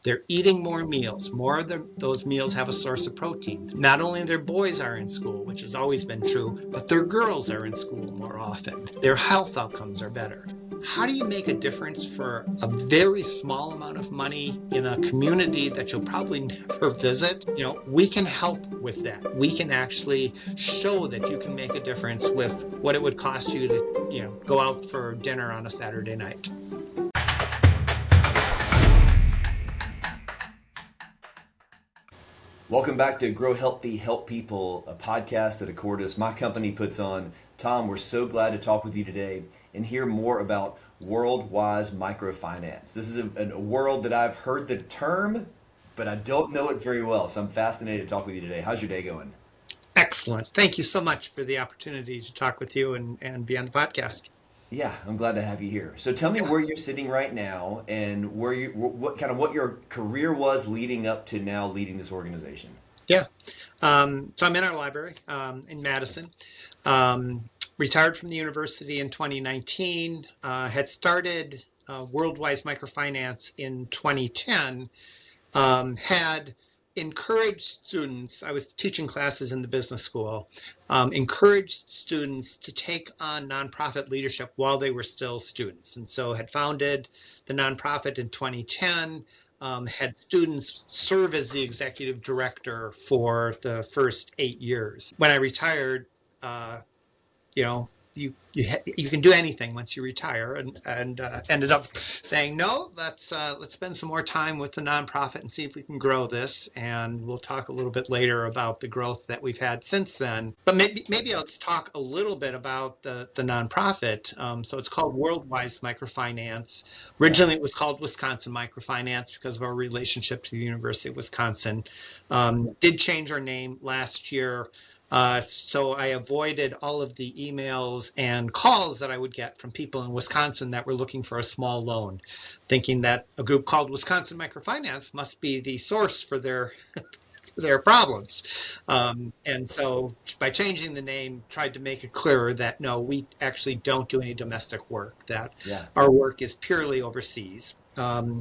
They're eating more meals. More of those meals have a source of protein. Not only their boys are in school, which has always been true, but their girls are in school more often. Their health outcomes are better. How do you make a difference for a very small amount of money in a community that you'll probably never visit? We can help with that. We can actually show that you can make a difference with what it would cost you to, go out for dinner on a Saturday night. Welcome back to Grow Healthy, Help People, a podcast that Accordis, my company, puts on. Tom, we're so glad to talk with you today and hear more about WorldWise Microfinance. This is a world that I've heard the term, but I don't know it very well. So I'm fascinated to talk with you today. How's your day going? Excellent. Thank you so much for the opportunity to talk with you and be on the podcast. Yeah, I'm glad to have you here. So tell me where you're sitting right now and what your career was leading up to now leading this organization. Yeah. So I'm in our library in Madison. Retired from the university in 2019. Had started WorldWise Microfinance in 2010. Had encouraged students, I was teaching classes in the business school, encouraged students to take on nonprofit leadership while they were still students. And so had founded the nonprofit in 2010, had students serve as the executive director for the first 8 years. When I retired, you can do anything once you retire, and ended up saying, no, let's spend some more time with the nonprofit and see if we can grow this. And we'll talk a little bit later about the growth that we've had since then. But maybe let's talk a little bit about the nonprofit. So it's called WorldWise Microfinance. Originally, it was called Wisconsin Microfinance because of our relationship to the University of Wisconsin. Did change our name last year. So I avoided all of the emails and calls that I would get from people in Wisconsin that were looking for a small loan, thinking that a group called Wisconsin Microfinance must be the source for their problems. And so by changing the name, tried to make it clearer that no, we actually don't do any domestic work, that our work is purely overseas.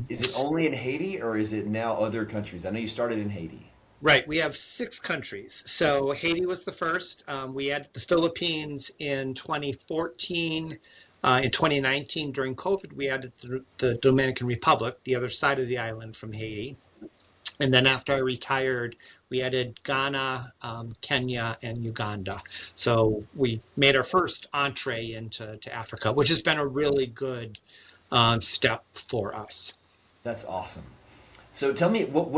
Is it only in Haiti or is it now other countries? I know you started in Haiti. Right. We have 6 countries. So Haiti was the first. We added the Philippines in 2014. In 2019, during COVID, we added the Dominican Republic, the other side of the island from Haiti. And then after I retired, we added Ghana, Kenya, and Uganda. So we made our first entree into Africa, which has been a really good step for us. That's awesome. So tell me, what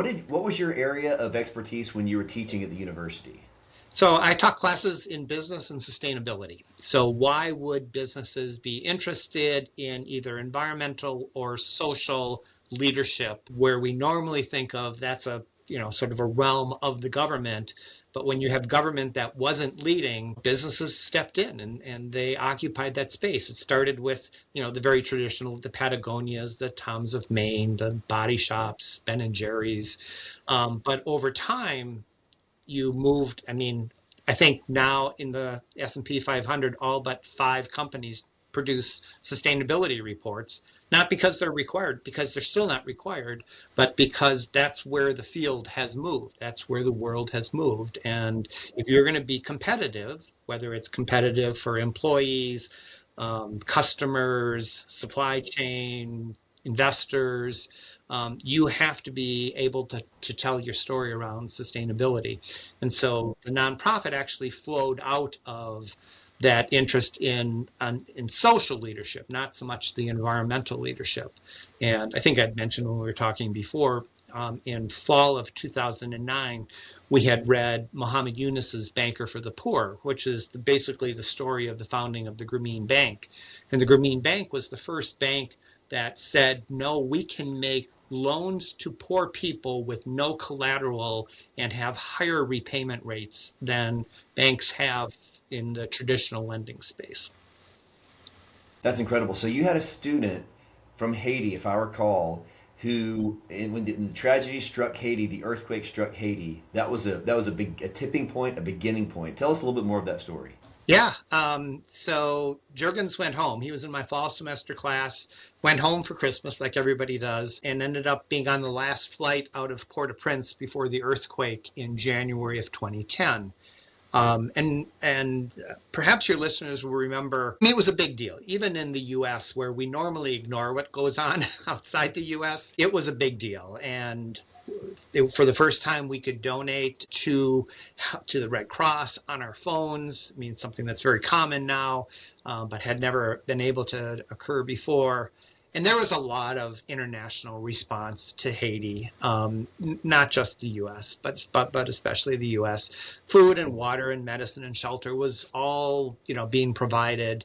was your area of expertise when you were teaching at the university? So I taught classes in business and sustainability. So why would businesses be interested in either environmental or social leadership, where we normally think of that's a sort of a realm of the government? But when you have government that wasn't leading, businesses stepped in and they occupied that space. It started with, the very traditional, the Patagonias, the Toms of Maine, the Body Shops, Ben & Jerry's. But over time, you moved, I think now in the S&P 500, all but 5 companies produce sustainability reports, not because they're required, because they're still not required, but because that's where the field has moved. That's where the world has moved. And if you're going to be competitive, whether it's competitive for employees, customers, supply chain, investors, you have to be able to tell your story around sustainability. And so the nonprofit actually flowed out of that interest in social leadership, not so much the environmental leadership. And I think I'd mentioned when we were talking before, in fall of 2009, we had read Muhammad Yunus's Banker for the Poor, which is basically the story of the founding of the Grameen Bank. And the Grameen Bank was the first bank that said, no, we can make loans to poor people with no collateral and have higher repayment rates than banks have in the traditional lending space. That's incredible. So you had a student from Haiti, if I recall, who, when the tragedy struck Haiti, the earthquake struck Haiti, that was a tipping point, a beginning point. Tell us a little bit more of that story. Yeah. So Jurgens went home. He was in my fall semester class, went home for Christmas like everybody does, and ended up being on the last flight out of Port-au-Prince before the earthquake in January of 2010. And perhaps your listeners will remember, I mean, it was a big deal. Even in the US, where we normally ignore what goes on outside the US, it was a big deal. And for the first time, we could donate to the Red Cross on our phones. I mean, something that's very common now, but had never been able to occur before. And there was a lot of international response to Haiti, not just the U.S., but especially the U.S. Food and water and medicine and shelter was all being provided.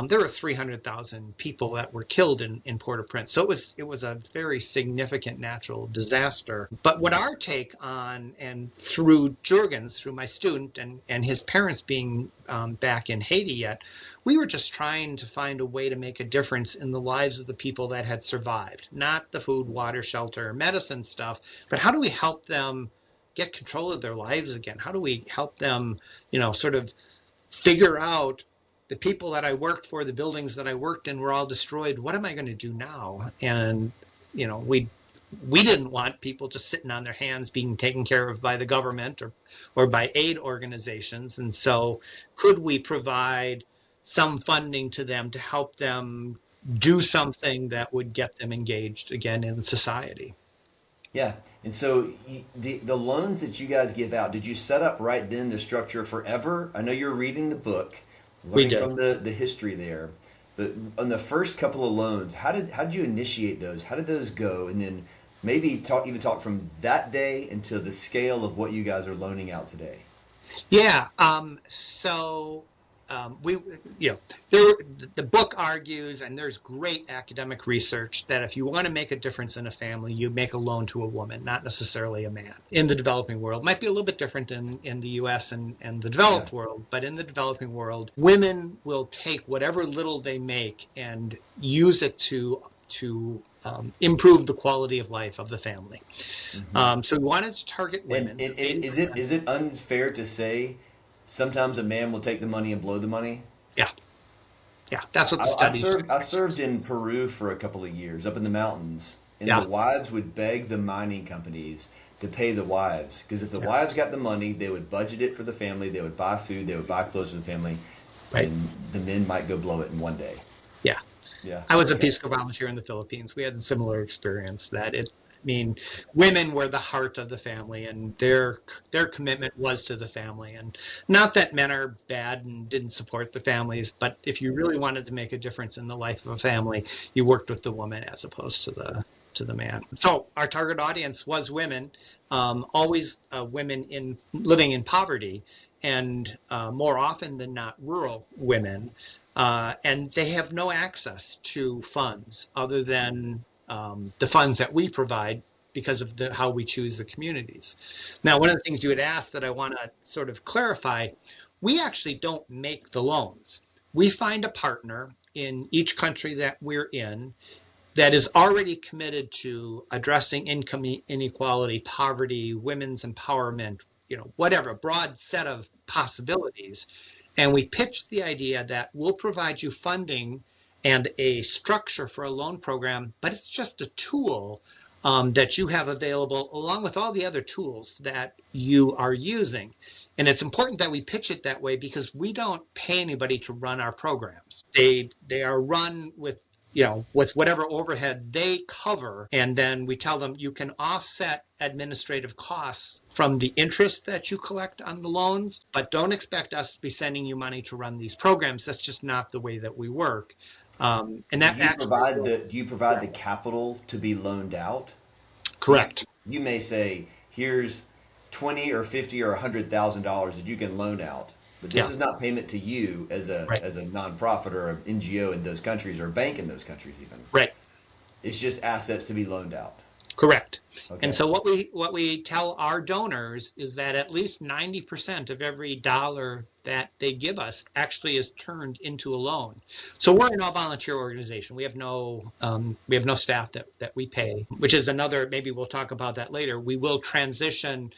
There were 300,000 people that were killed in Port-au-Prince. So it was a very significant natural disaster. But what our take on, and through Jurgens, through my student and his parents being back in Haiti yet, we were just trying to find a way to make a difference in the lives of the people that had survived. Not the food, water, shelter, medicine stuff, but how do we help them get control of their lives again? How do we help them, sort of figure out the people that I worked for, the buildings that I worked in were all destroyed. What am I going to do now? And, we didn't want people just sitting on their hands being taken care of by the government or by aid organizations. And so could we provide some funding to them to help them do something that would get them engaged again in society? Yeah. And so the loans that you guys give out, did you set up right then the structure forever? I know you're reading the book, We learning did. from the history there, but on the first couple of loans, how did you initiate those? How did those go? And then maybe talk from that day into the scale of what you guys are loaning out today. Yeah. We, there, the book argues, and there's great academic research that if you want to make a difference in a family, you make a loan to a woman, not necessarily a man. In the developing world, might be a little bit different in the U.S. and the Yeah. developed world, but in the developing world, women will take whatever little they make and use it to improve the quality of life of the family. Hmm. So we wanted to target And, women. and, and is it unfair to say sometimes a man will take the money and blow the money? Yeah, yeah, that's what the I studies. served in Peru for a couple of years up in the mountains, and the Yeah, wives would beg the mining companies to pay the wives because if the yeah, wives got the money, they would budget it for the family, they would buy food, they would buy clothes for the family, right. and the men might go blow it in one day. Yeah. Yeah. I was a Okay. Peace Corps volunteer in the Philippines. We had a similar experience I mean, women were the heart of the family, and their commitment was to the family. And not that men are bad and didn't support the families, but if you really wanted to make a difference in the life of a family, you worked with the woman as opposed to the man. So our target audience was women, always women in living in poverty, and more often than not, rural women. And they have no access to funds other than the funds that we provide because of how we choose the communities. Now, one of the things you had asked that I want to sort of clarify, we actually don't make the loans. We find a partner in each country that we're in that is already committed to addressing income inequality, poverty, women's empowerment, whatever, broad set of possibilities. And we pitched the idea that we'll provide you funding and a structure for a loan program, but it's just a tool that you have available along with all the other tools that you are using. And it's important that we pitch it that way because we don't pay anybody to run our programs. They are run with whatever overhead they cover. And then we tell them you can offset administrative costs from the interest that you collect on the loans, but don't expect us to be sending you money to run these programs. That's just not the way that we work. And Do that you actually provide works. the capital to be loaned out? So Correct. you may say, here's 20 or 50 or $100,000 that you can loan out, but this Yeah. is not payment to you Right. as a nonprofit or an NGO in those countries or a bank in those countries even. Right. It's just assets to be loaned out. Correct. And Okay. so what we tell our donors is that at least 90% of every dollar that they give us actually is turned into a loan. So we're an all volunteer organization. We have no staff that we pay, which is another, maybe we'll talk about that later. We will transition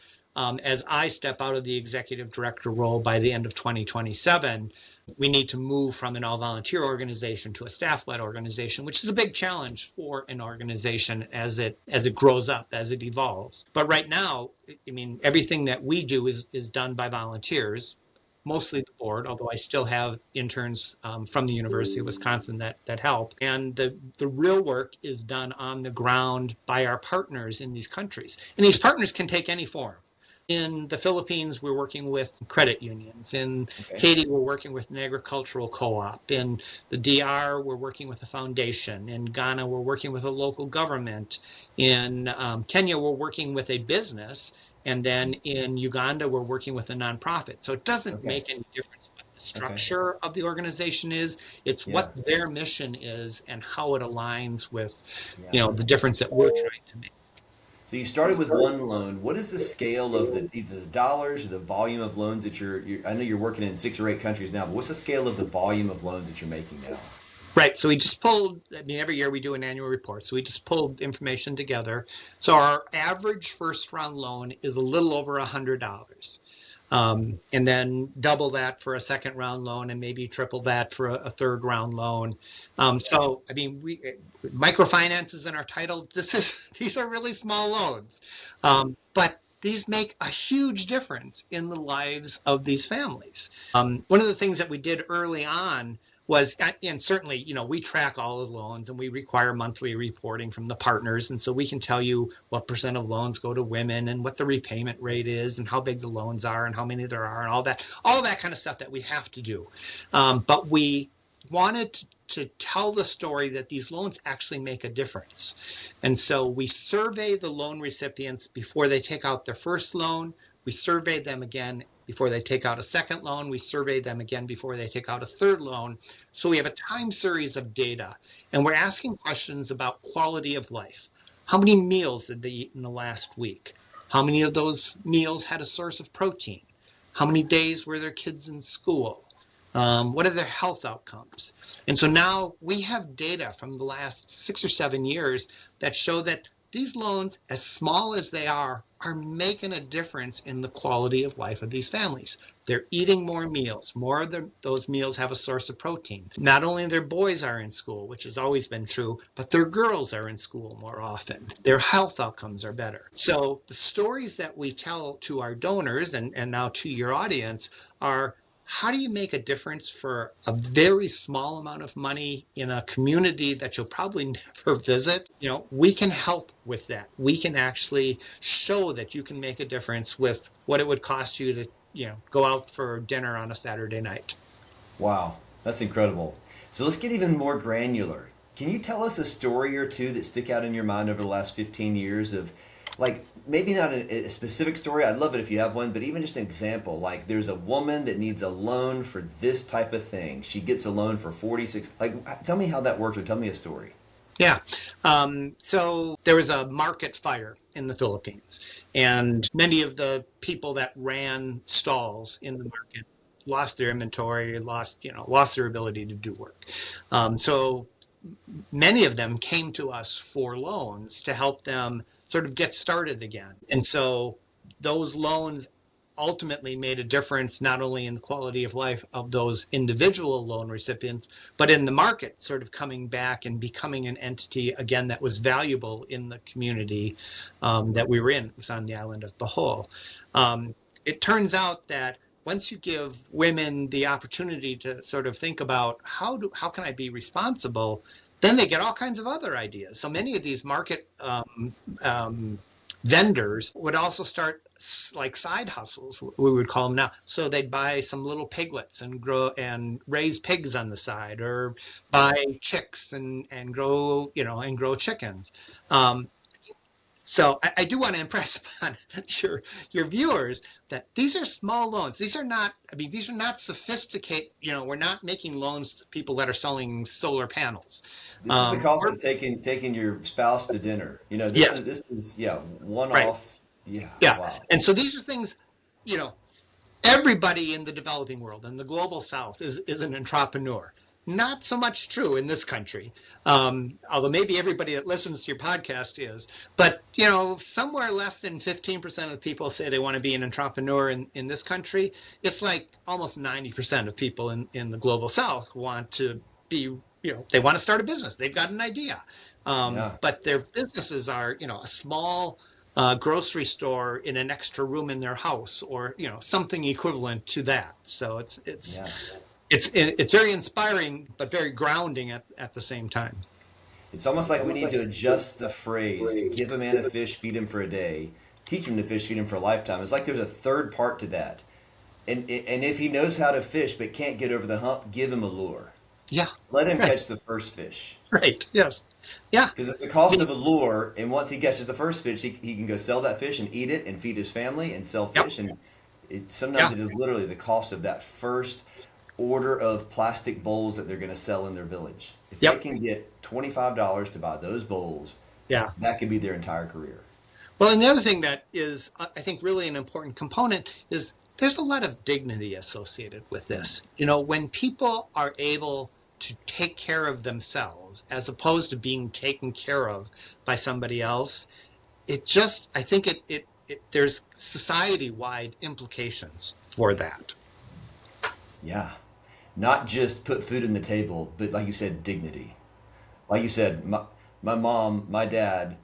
as I step out of the executive director role by the end of 2027, we need to move from an all-volunteer organization to a staff-led organization, which is a big challenge for an organization as it grows up, as it evolves. But right now, I mean, everything that we do is done by volunteers, mostly the board, although I still have interns from the University of Wisconsin that help. And the real work is done on the ground by our partners in these countries. And these partners can take any form. In the Philippines, we're working with credit unions. In Haiti, we're working with an agricultural co-op. In the DR, we're working with a foundation. In Ghana, we're working with a local government. In Kenya, we're working with a business. And then in Uganda, we're working with a nonprofit. So it doesn't make any difference what the structure of the organization is. It's what their mission is and how it aligns with, the difference that we're trying to make. So you started with one loan. What is the scale of either the dollars or the volume of loans that you're I know you're working in 6 or 8 countries now, but what's the scale of the volume of loans that you're making now? Right. So we just pulled, every year we do an annual report. So we just pulled information together. So our average first round loan is a little over $100. And then double that for a second round loan and maybe triple that for a third round loan. So, microfinance is in our title. These are really small loans. But these make a huge difference in the lives of these families. One of the things that we did early on was, and certainly, we track all of the loans and we require monthly reporting from the partners. And so we can tell you what percent of loans go to women and what the repayment rate is and how big the loans are and how many there are and all that kind of stuff that we have to do. But we wanted to tell the story that these loans actually make a difference. And so we survey the loan recipients before they take out their first loan. We survey them again before they take out a second loan. We survey them again before they take out a third loan. So we have a time series of data, and we're asking questions about quality of life. How many meals did they eat in the last week? How many of those meals had a source of protein? How many days were their kids in school? What are their health outcomes? And so now we have data from the last 6 or 7 years that show that these loans, as small as they are making a difference in the quality of life of these families. They're eating more meals. More of those meals have a source of protein. Not only their boys are in school, which has always been true, but their girls are in school more often. Their health outcomes are better. So the stories that we tell to our donors and now to your audience are, how do you make a difference for a very small amount of money in a community that you'll probably never visit? We can help with that. We can actually show that you can make a difference with what it would cost you to, go out for dinner on a Saturday night. Wow, that's incredible. So let's get even more granular. Can you tell us a story or two that stick out in your mind over the last 15 years of, like, maybe not a specific story, I'd love it if you have one, but even just an example, like there's a woman that needs a loan for this type of thing. She gets a loan for 46, tell me how that worked, or tell me a story. Yeah. So there was a market fire in the Philippines, and many of the people that ran stalls in the market lost their inventory, lost their ability to do work. So many of them came to us for loans to help them sort of get started again. And so those loans ultimately made a difference not only in the quality of life of those individual loan recipients, but in the market sort of coming back and becoming an entity again that was valuable in the community that we were in. It was on the island of Bohol. It turns out that once you give women the opportunity to sort of think about how can I be responsible, then they get all kinds of other ideas. So many of these market vendors would also start like side hustles, we would call them now. So they'd buy some little piglets and grow and raise pigs on the side, or buy chicks and grow chickens. So I do want to impress upon your viewers that these are small loans. These are not sophisticated. We're not making loans to people that are selling solar panels. This is the cost of taking your spouse to dinner. This is one right. off. Yeah. Wow. And so these are things, everybody in the developing world and the global South is an entrepreneur. not so much true in this country. Although maybe everybody that listens to your podcast is, but somewhere less than 15% of the people say they want to be an entrepreneur in this country. It's like almost 90% of people in the global South want to be, they want to start a business. They've got an idea. Yeah. But their businesses are, a small grocery store in an extra room in their house, or something equivalent to that. So Yeah. it's very inspiring, but very grounding at the same time. It's almost like we need to adjust the phrase, give a man a fish, feed him for a day, teach him to fish, feed him for a lifetime. It's like there's a third part to that. And if he knows how to fish but can't get over the hump, give him a lure. Yeah. Let him Right. catch the first fish. Right. Yes. Yeah. Because it's the cost of a lure, and once he catches the first fish, he can go sell that fish and eat it and feed his family and sell Yep. fish. And sometimes Yeah. it is literally the cost of that first order of plastic bowls that they're going to sell in their village. If they Yep. can get $25 to buy those bowls, Yeah. that could be their entire career. Well, and the other thing that is, I think, really an important component is there's a lot of dignity associated with this. When people are able to take care of themselves as opposed to being taken care of by somebody else, I think there's society-wide implications for that. Yeah. Not just put food on the table, but like you said, dignity. Like you said, my mom, my dad,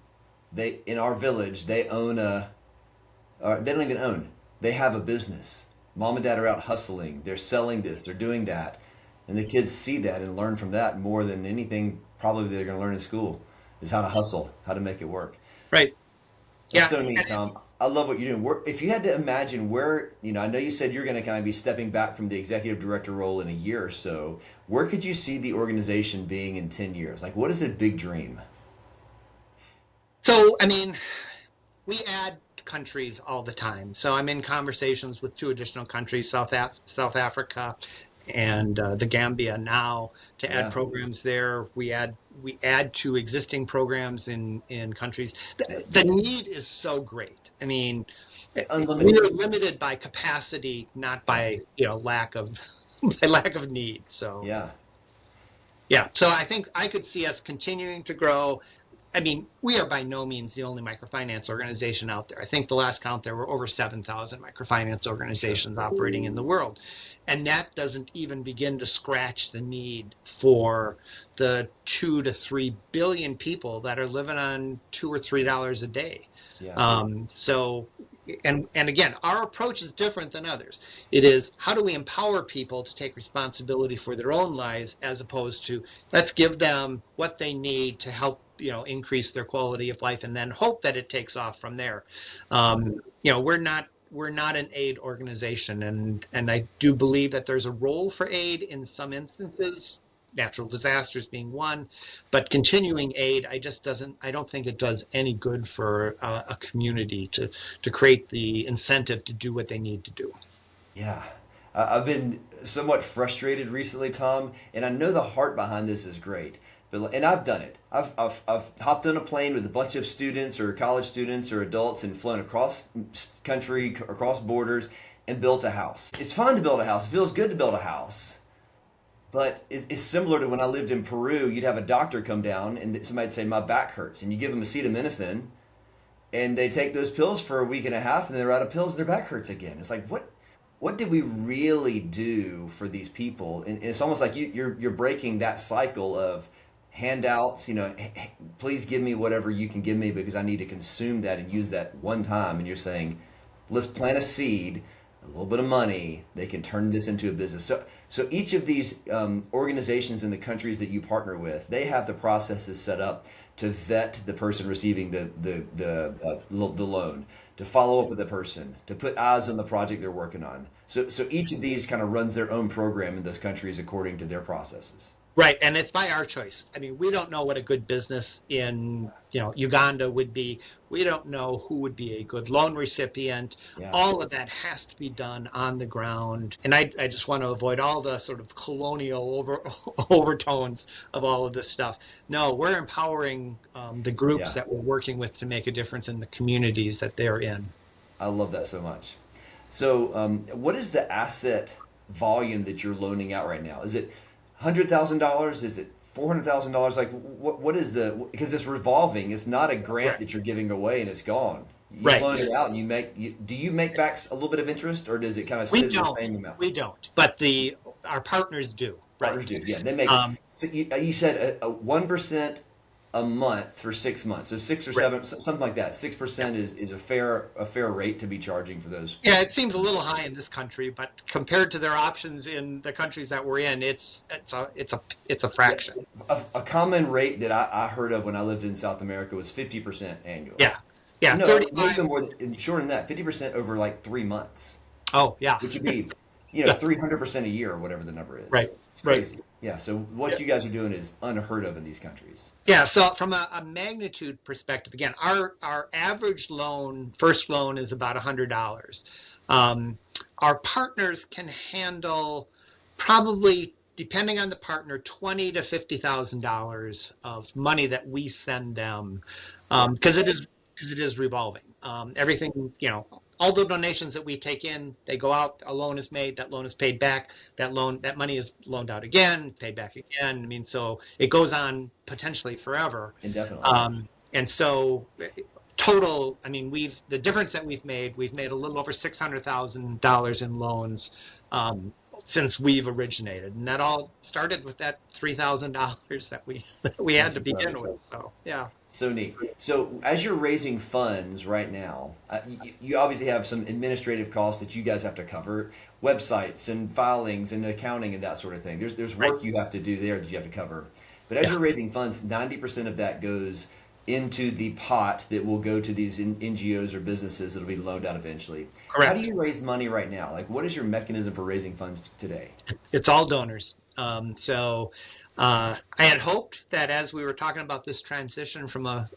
they in our village, they own or they don't even own. They have a business. Mom and dad are out hustling. They're selling this. They're doing that. And the kids see that and learn from that more than anything probably they're going to learn in school is how to hustle, how to make it work. Right. That's Yeah. so neat, Tom. I love what you're doing. If you had to imagine where, I know you said you're going to kind of be stepping back from the executive director role in a year or so. Where could you see the organization being in 10 years? Like, what is a big dream? So, we add countries all the time. So I'm in conversations with 2 additional countries, South Africa and the Gambia now, to add Yeah. programs there. We add to existing programs in countries. The need is so great. We Unlimited. are limited by capacity, not by lack of by lack of need. So Yeah. yeah. So I think I could see us continuing to grow. We are by no means the only microfinance organization out there. I think the last count there were over 7,000 microfinance organizations operating in the world. And that doesn't even begin to scratch the need for the 2 to 3 billion people that are living on $2 or $3 a day. Yeah. And again, our approach is different than others. It is, how do we empower people to take responsibility for their own lives, as opposed to, let's give them what they need to help increase their quality of life, and then hope that it takes off from there. We're not an aid organization, and I do believe that there's a role for aid in some instances, natural disasters being one, but continuing aid, I don't think it does any good for a community to create the incentive to do what they need to do. Yeah. I've been somewhat frustrated recently, Tom, and I know the heart behind this is great. And I've done it. I've hopped on a plane with a bunch of students or college students or adults and flown across country, across borders, and built a house. It's fun to build a house. It feels good to build a house. But it's similar to when I lived in Peru. You'd have a doctor come down and somebody'd say, my back hurts. And you give them acetaminophen, and they take those pills for a week and a half, and they're out of pills and their back hurts again. It's like, what did we really do for these people? And it's almost like you're breaking that cycle of handouts, please give me whatever you can give me because I need to consume that and use that one time. And you're saying, let's plant a seed, a little bit of money, they can turn this into a business. So each of these organizations in the countries that you partner with, they have the processes set up to vet the person receiving the loan, to follow up with the person, to put eyes on the project they're working on. So each of these kind of runs their own program in those countries according to their processes. Right, and it's by our choice. We don't know what a good business in Uganda would be. We don't know who would be a good loan recipient. Yeah. All of that has to be done on the ground. And I just want to avoid all the sort of colonial overtones of all of this stuff. No, we're empowering the groups that we're working with to make a difference in the communities that they're in. I love that so much. So what is the asset volume that you're loaning out right now? Is it $100,000? Is it $400,000? Like what is because it's revolving. It's not a grant Right. that you're giving away and it's gone. You Right. loan it out and do you make back a little bit of interest, or does it kind of We sit at the don't. same amount? We don't. But our partners do. Partners Right. do. Yeah, they make. Um, So you said a 1% a month for 6 months, so 6 or 7, right. something like that. 6% is a fair rate to be charging for those. Yeah, it seems a little high in this country, but compared to their options in the countries that we're in, it's a Yeah, fraction. a common rate that I heard of when I lived in South America was 50% annually. Yeah. Yeah, No, maybe 35. even more shorter than that. 50% over like 3 months, Oh, yeah. which would be Yeah. 300% a year or whatever the number is. Right. It's Right. crazy. Yeah. So what Yeah. you guys are doing is unheard of in these countries. Yeah, so from a magnitude perspective, again, our average first loan is about $100. Our partners can handle probably, depending on the partner, $20,000 to $50,000 of money that we send them, because it is revolving. Everything, all the donations that we take in, they go out. A loan is made. That loan is paid back. That money is loaned out again, paid back again. I mean, so it goes on potentially forever. Indefinitely. And so total, I mean, the difference that we've made a little over $600,000 in loans since we've originated, and that all started with that $3,000 that we had That's to begin incredible. with. So yeah. So neat. So as you're raising funds right now, you obviously have some administrative costs that you guys have to cover, websites and filings and accounting and that sort of thing. There's Right. work you have to do there that you have to cover. But as Yeah. you're raising funds, 90% of that goes into the pot that will go to these NGOs or businesses that'll be loaned out eventually. How do Correct. you raise money right now? Like, what is your mechanism for raising funds today? It's all donors. So I had hoped that as we were talking about this transition from a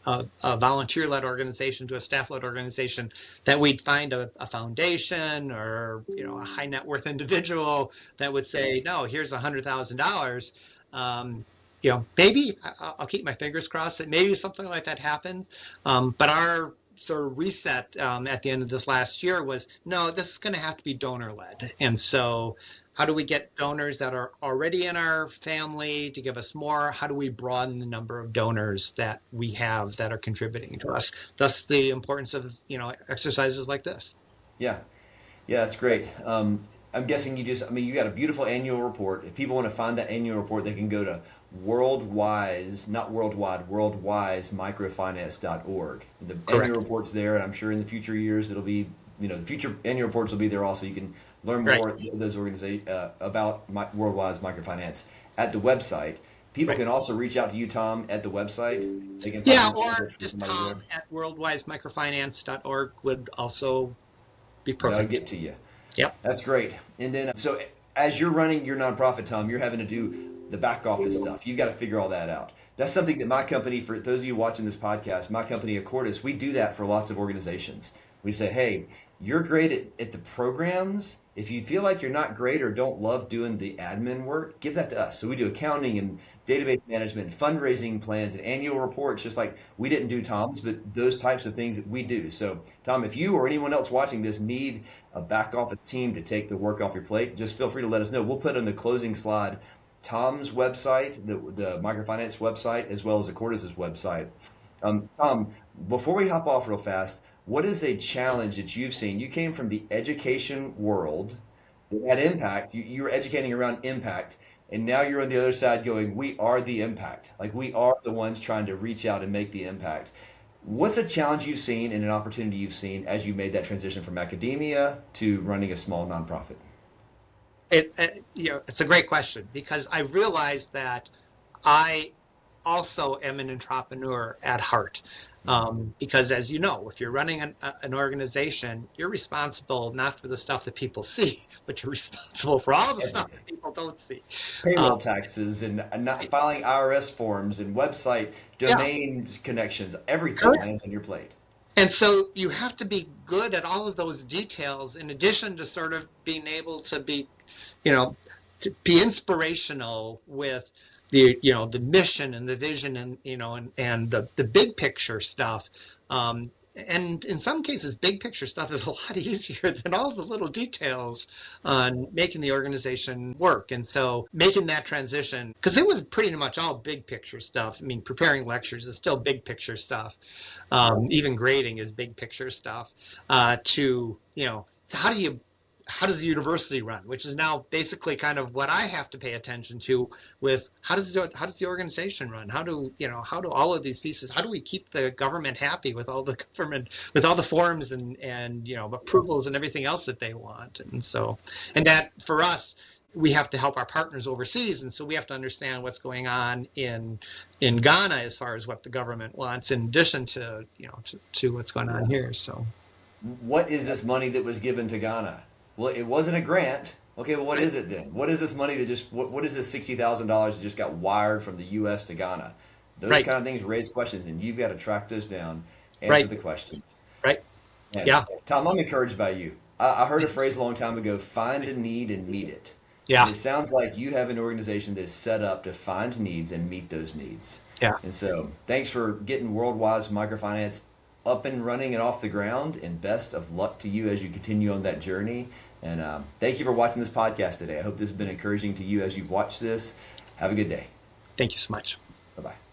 volunteer-led organization to a staff-led organization, that we'd find a foundation or a high net worth individual that would say, no, here's $100,000. Maybe I'll keep my fingers crossed that maybe something like that happens. But our sort of reset at the end of this last year was, no, this is going to have to be donor led. And so how do we get donors that are already in our family to give us more? How do we broaden the number of donors that we have that are contributing to us? Thus the importance of, exercises like this. Yeah. Yeah, that's great. I'm guessing you got a beautiful annual report. If people want to find that annual report, they can go to WorldWise, not worldwide, WorldWise microfinance.org. The Correct. annual report's there, and I'm sure in the future years it'll be, the future annual reports will be there also. You can learn Right. more of those organizations about WorldWise Microfinance at the website. People Right. can also reach out to you, Tom, at the website. They can Yeah, find you in or touch with just somebody there. Tom at worldwisemicrofinance.org would also be That'll perfect. get to you. Yep. That's great. And then, so as you're running your nonprofit, Tom, you're having to do the back office stuff. You've got to figure all that out. That's something that my company, for those of you watching this podcast, my company, Accordis, we do that for lots of organizations. We say, hey, you're great at the programs. If you feel like you're not great or don't love doing the admin work, give that to us. So we do accounting and database management, and fundraising plans, and annual reports, just like we didn't do Tom's, but those types of things that we do. So, Tom, if you or anyone else watching this need a back office team to take the work off your plate, just feel free to let us know. We'll put on the closing slide Tom's website, the microfinance website, as well as Accordis' website. Tom, before we hop off real fast, what is a challenge that you've seen? You came from the education world that had impact. You were educating around impact, and now you're on the other side going, we are the impact. Like, we are the ones trying to reach out and make the impact. What's a challenge you've seen and an opportunity you've seen as you made that transition from academia to running a small nonprofit? It's a great question, because I realized that I also am an entrepreneur at heart. Because as you know, if you're running an organization, you're responsible not for the stuff that people see, but you're responsible for all the stuff Everything. that people don't see. Payroll Um, taxes and not filing IRS forms and website yeah, domain connections, everything correct. lands on your plate. And so you have to be good at all of those details, in addition to sort of being able to be inspirational with the mission and the vision and the big picture stuff. and in some cases, big picture stuff is a lot easier than all the little details on making the organization work. And so making that transition, because it was pretty much all big picture stuff. I mean, preparing lectures is still big picture stuff. Even grading is big picture stuff. To, how do you how does the university run, which is now basically kind of what I have to pay attention to with how does the organization run? How do all of these pieces, how do we keep the government happy with all the government, with all the forms and approvals and everything else that they want? And that for us, we have to help our partners overseas, and so we have to understand what's going on in Ghana as far as what the government wants, in addition to to what's going on here. So, what is this money that was given to Ghana? Well, it wasn't a grant. Okay, well, what is it then? What is this money that just? What is this $60,000 that just got wired from the U.S. to Ghana? Those right. kind of things raise questions, and you've got to track those down, answer the questions. Right. And, yeah. Tom, I'm encouraged by you. I heard a phrase a long time ago: "Find a need and meet it." Yeah. And it sounds like you have an organization that is set up to find needs and meet those needs. Yeah. And so, thanks for getting WorldWise Microfinance up and running and off the ground, and best of luck to you as you continue on that journey. And thank you for watching this podcast today. I hope this has been encouraging to you as you've watched this. Have a good day. Thank you so much. Bye-bye.